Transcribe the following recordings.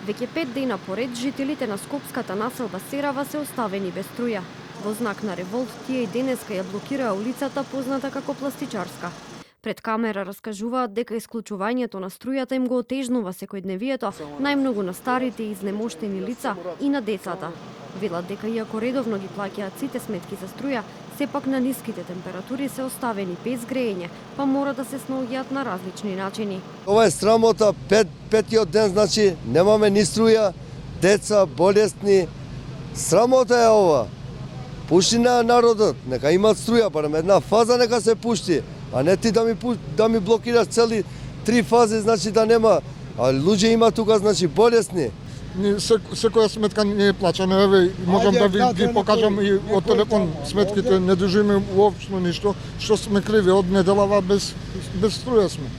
Веќе 5 дена поред жителите на скопската населба Серава се оставени без струја. Во знак на револт тие и денеска ја блокираа улицата позната како Пластичарска. Пред камера раскажуваат дека исклучувањето на струјата им го отежнува секојдневието, најмногу на старите и изнемоштени лица и на децата. Велат дека иако редовно ги плаќаат сите сметки за струја, сепак на ниските температури се оставени без греење, па мора да се снаоѓаат на различни начини. Ова е срамота, петиот ден, значи немаме ни струја, деца, болесни. Срамота е ова. Пушти на народот, нека имат струја, барем една фаза нека се пушти, а не ти да ми блокираш цели 3 фази, значи да нема. А луѓе има тука, значи болесни. Секоја сметка не е плачена, еве, можам да ви покажам и од телефон сметките, не држиме уопшто ништо, што сме криви, од неделава без струја сме.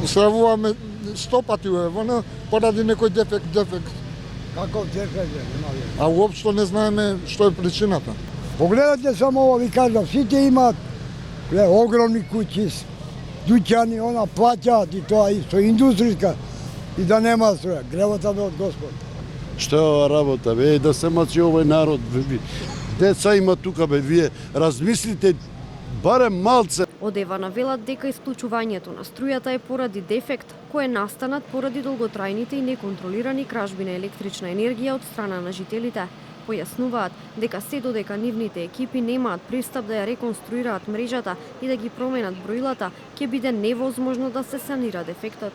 Сравуваме 100 пати, ево, поради некој дефект. Каков дефект е? А уопшто не знаеме што е причината. Погледате само ова, ви кажам, сите имаат огромни куќи, дуќани, она плаќаат и тоа исто, индустријска, и да нема струја, гревата бе од Господ. Што е ова работа, бе, да се мачи овој народ, бе, деца има тука, бе, вие размислите барем малце. Од Евана велат дека исклучувањето на струјата е поради дефект кој е настанат поради долготрајните и неконтролирани кражби на електрична енергија од страна на жителите. Појаснуваат дека се додека нивните екипи немаат пристап да ја реконструираат мрежата и да ги променат броилата, ќе биде невозможно да се санира дефектот.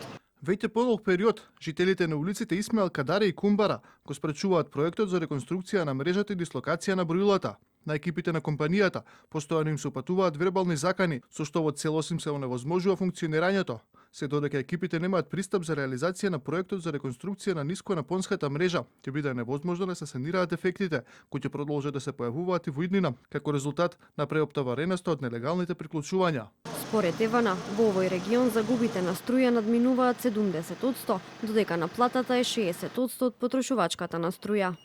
Веќе подолг период, жителите на улиците Исмаел Кадаре и Кумбара го спречуваат проектот за реконструкција на мрежата и дислокација на броилата. На екипите на компанијата постојано им се упатуваат вербални закани, со што во целост им се оневозможува функционирањето. Се додека екипите немаат пристап за реализација на проектот за реконструкција на нисконапонската мрежа, ќе биде невозможно да се санираат ефектите, кои ќе продолжат да се појавуваат и во иднина, како резултат на преоптовареноста од нелегалните приклучувања. Според Евана, во овој регион загубите на струја надминуваат 70%, додека наплатата е 60% од потрошувачката на струја.